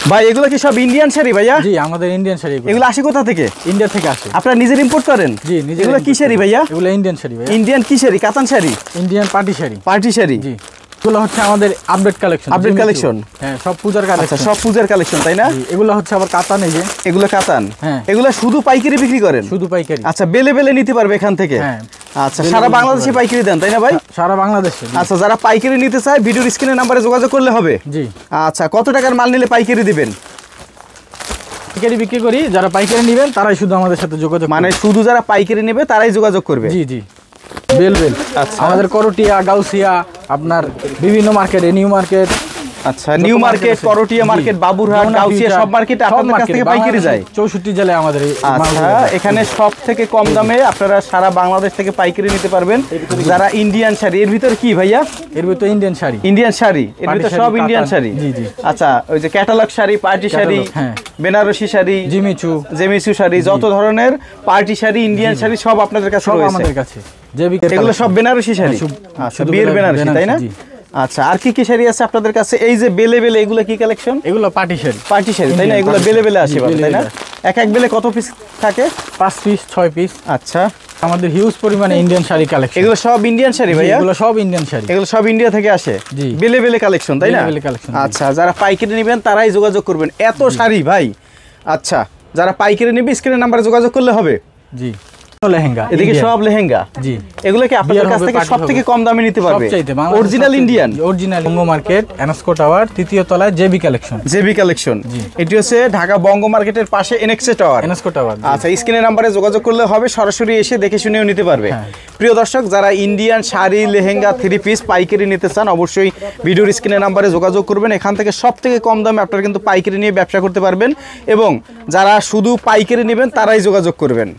ভাই এগুলো কি সব ইন্ডিয়ান শাড়ি ভাইয়া? জি, আমাদের ইন্ডিয়ান শাড়ি। এগুলো আসে কোথা থেকে? ইন্ডিয়া থেকে আসে। আপনারা নিজের ইম্পোর্ট করেন? জি, নিজে। এগুলো কি শাড়ি ভাইয়া? এগুলো ইন্ডিয়ান শাড়ি ভাইয়া। ইন্ডিয়ান কি sari? Katan sari? Indian party sari. Party sari? জি। এগুলো হচ্ছে আমাদের আপডেট কালেকশন। Update collection? হ্যাঁ, সব পূজার কালেকশন। আচ্ছা, সব পূজার কালেকশন তাই না? এগুলো হচ্ছে আবার কাতান। এই যে এগুলো কাতান? হ্যাঁ। এগুলো শুধু পাইকারি বিক্রি করেন? শুধু পাইকারি। আচ্ছা, বেলে বেলে নিতে পারবে এখান থেকে? হ্যাঁ। আচ্ছা, সারা বাংলাদেশে পাইকারি দেন তাই না ভাই? সারা বাংলাদেশে। আচ্ছা, যারা পাইকারি নিতে চায় ভিডিওর স্ক্রিনের নাম্বারে যোগাযোগ করলে হবে? জি। আচ্ছা, কত টাকার মাল নিলে পাইকারি দিবেন? পাইকারি বিক্রি করি, যারা পাইকারি নেবেন তারাই শুধু আমাদের সাথে যোগাযোগ। মানে শুধু যারা পাইকারি নেবে তারাই যোগাযোগ করবে? জি জি। বেলবেল। আচ্ছা, আমাদের করটিয়া, গাউসিয়া, আপনার বিভিন্ন মার্কেটে, নিউ মার্কেট। আচ্ছা, new market, Karatia market, Baburhat, Gausia সব মার্কেটে আপনাদের কাছ থেকে পাইকারি যায়? 64 জেলায় আমাদের এই আচ্ছা, এখানে সব থেকে কম দামে আপনারা সারা বাংলাদেশ থেকে পাইকারি নিতে পারবেন। যারা ইন্ডিয়ান শাড়ি, এর ভিতরে কি ভাইয়া? এর ভিতরে ইন্ডিয়ান শাড়ি। ইন্ডিয়ান শাড়ি, এর ভিতরে সব ইন্ডিয়ান শাড়ি? জি জি। আচ্ছা, ওই যে ক্যাটালগ শাড়ি, পার্টি শাড়ি, হ্যাঁ, বেনারসি শাড়ি, জেমিচু শাড়ি, যত ধরনের পার্টি শাড়ি, ইন্ডিয়ান শাড়ি সব আপনাদের কাছে রয়েছে? আমাদের কাছে। এগুলো সব বেনারসি শাড়ি? আচ্ছা, বিয়ের বেনারসি তাই না? আচ্ছা, আর কি কি শাড়ি আছে আপনাদের কাছে? এই যে বেলে বেলে, এগুলো কি কালেকশন? এগুলো পার্টি শাড়ি। পার্টি শাড়ি তাই না? এগুলো বেলে বেলে আসে তাই না? এক এক বেলে কত পিস থাকে? 5 পিস 6 পিস। আচ্ছা, আমাদের হিউজ পরিমাণে ইন্ডিয়ান শাড়ি কালেকশন। এগুলো সব ইন্ডিয়ান শাড়ি ভাইয়া? এগুলো সব ইন্ডিয়ান শাড়ি। এগুলো সব ইন্ডিয়া থেকে আসে? জি। বেলে বেলে কালেকশন তাই না? বেলে কালেকশন। আচ্ছা, যারা পাইকারি নেবেন তারাই যোগাযোগ করবেন। এত শাড়ি ভাই? আচ্ছা, যারা পাইকারি নেবে স্ক্রিনের নাম্বারে যোগাযোগ করলে হবে? জি। লেহেঙ্গা, এদিকে সব লেহেঙ্গা? জি। এগুলো কি আপনাদের কাছ থেকে সবথেকে কম দামে নিতে পারবে? সবচাইতে অরিজিনাল ইন্ডিয়ান? অরিজিনাল। বঙ্গ মার্কেট, এনস্কো টাওয়ার, তৃতীয় তলায় জেবি কালেকশন। JB collection? এটি হচ্ছে ঢাকা বঙ্গ মার্কেটের পাশে এনএক্সে টাওয়ার। এনস্কো টাওয়ার। আচ্ছা, স্ক্রিনের নাম্বারে যোগাযোগ করলে হবে, সরাসরি এসে দেখে শুনেও নিতে পারবে। প্রিয় দর্শক, যারা ইন্ডিয়ান শাড়ি, লেহেঙ্গা, 3 পিস পাইকারি নিতে চান অবশ্যই ভিডিওর স্ক্রিনের নাম্বারে যোগাযোগ করবেন। এখান থেকে সবথেকে কম দামে আপনারা কিন্তু পাইকারি নিয়ে ব্যবসা করতে পারবেন, এবং যারা শুধু পাইকারি নেবেন তারাই যোগাযোগ করবেন।